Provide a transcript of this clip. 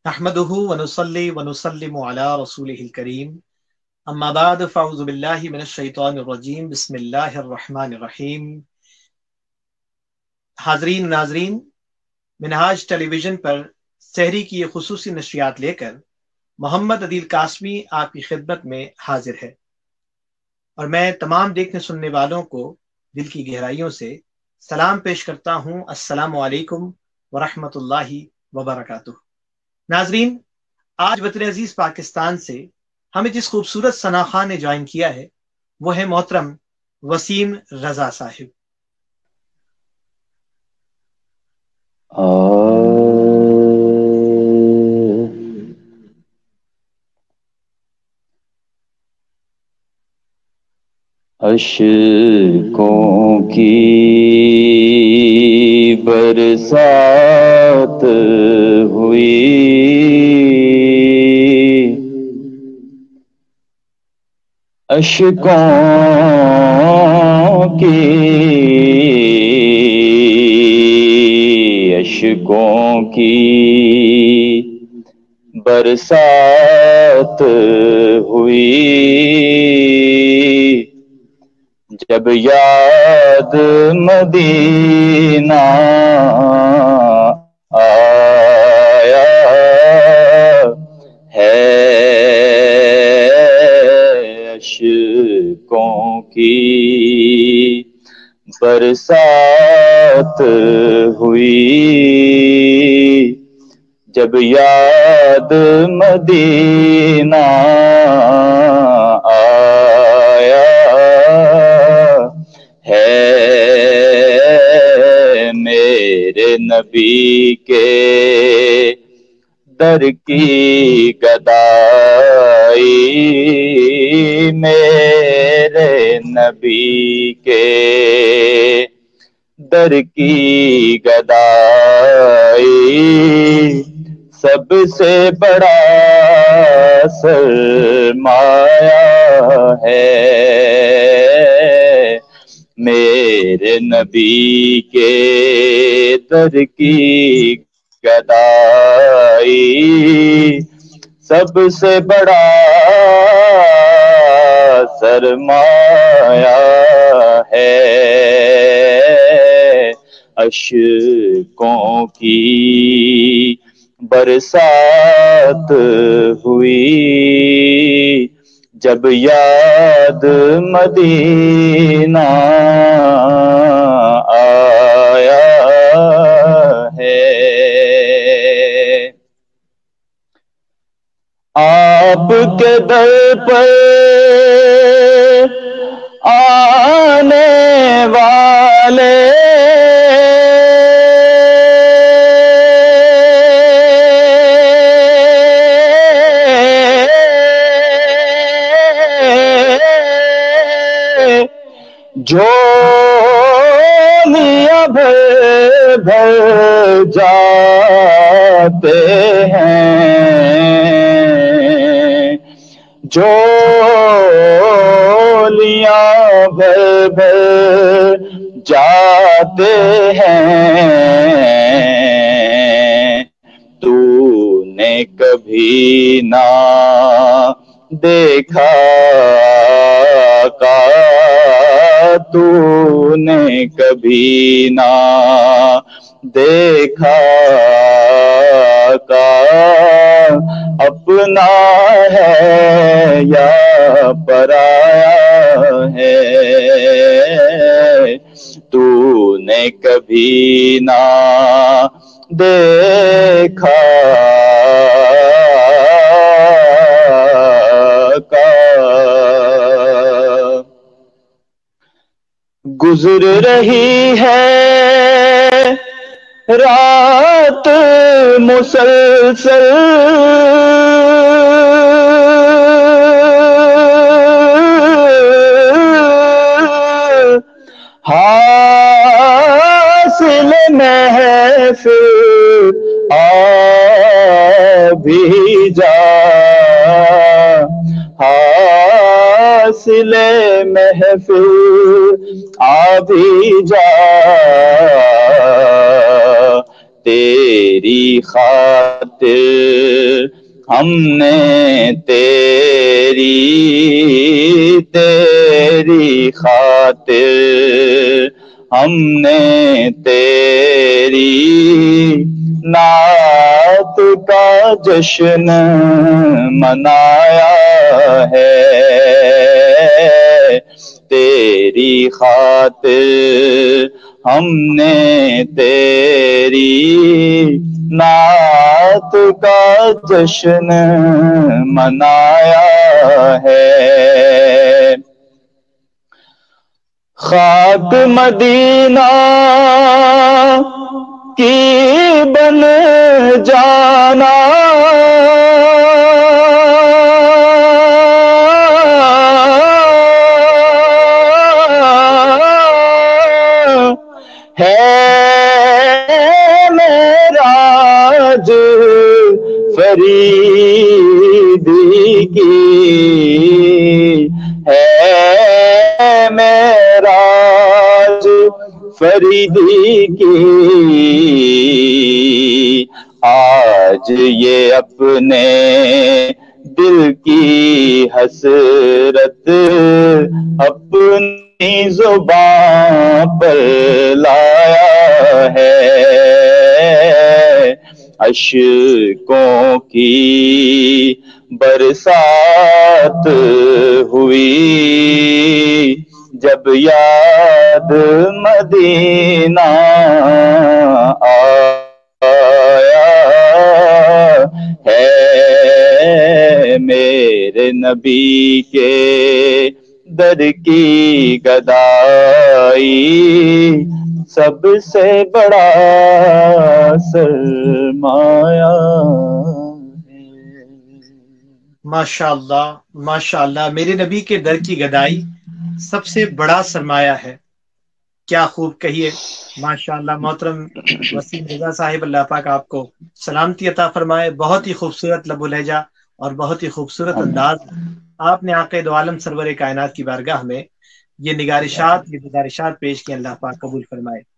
نحمده ونصلي ونسلم على رسوله الكريم اما بعد فاعوذ بالله من الشیطان الرجیم بسم اللہ الرحمن الرحیم۔ حاضرین ناظرین، منہاج ٹیلی ویژن پر سحری کی یہ خصوصی نشریات لے کر محمد عدیل قاسمی آپ کی خدمت میں حاضر ہے، اور میں تمام دیکھنے سننے والوں کو دل کی گہرائیوں سے سلام پیش کرتا ہوں۔ السلام علیکم ورحمۃ اللہ وبرکاتہ۔ ناظرین، آج وطن عزیز پاکستان سے ہمیں جس خوبصورت ثناخواہ نے جوائن کیا ہے وہ ہے محترم وسیم رضا صاحب۔ اشکوں کی برسات ہوئی، اشکوں کی برسات ہوئی، جب یاد مدینہ آیا ہے، اشکوں کی برسات ہوئی، جب یاد مدینہ آیا ہے، میرے نبی کے در کی گدائی، میرے نبی کے در کی گدائی، سب سے بڑا سرمایہ ہے، میرے نبی کے در کی گدائی، سب سے بڑا سرمایہ ہے، اشکوں کی برسات ہوئی، جب یاد مدینہ آیا ہے، آپ کے در پر آنے والے جھولیاں بھر بھر جاتے ہیں، جھولیاں بھر بھر جاتے ہیں، تو نے کبھی نہ دیکھا کا، تو نے کبھی نہ دیکھا کا، اپنا ہے یا پرایا ہے، تو نے کبھی نہ دیکھا کا، گزر رہی ہے رات مسلسل، حاصل محفل آ بھی جا، حاصل محفل آ بھی جا، تیری خاطر ہم نے تیری خاطر ہم نے تیری نعت کا جشن منایا ہے، تیری خاطر ہم نے تیری نعت کا جشن منایا ہے۔ خاک مدینہ کی بن جانا ہے معراج فریدی کی، ہے معراج فریدی کی، آج یہ اپنے دل کی حسرت اپنی زبان پر لایا ہے، اشکوں کی برسات ہوئی جب یاد مدینہ آیا ہے، میرے نبی کے در کی گدائی سب سے بڑا سرمایہ ہے۔ ماشاء اللہ ماشاء اللہ، میرے نبی کے در کی گدائی سب سے بڑا سرمایہ ہے۔ کیا خوب کہیے، ماشاء اللہ۔ محترم وسیم رضا صاحب، اللہ پاک آپ کو سلامتی عطا فرمائے۔ بہت ہی خوبصورت لب و لہجہ اور بہت ہی خوبصورت انداز آپ نے عقائد عالم سرور کائنات کی بارگاہ میں یہ نگارشات یہ گزارشات پیش کی، اللہ پاک قبول فرمائے۔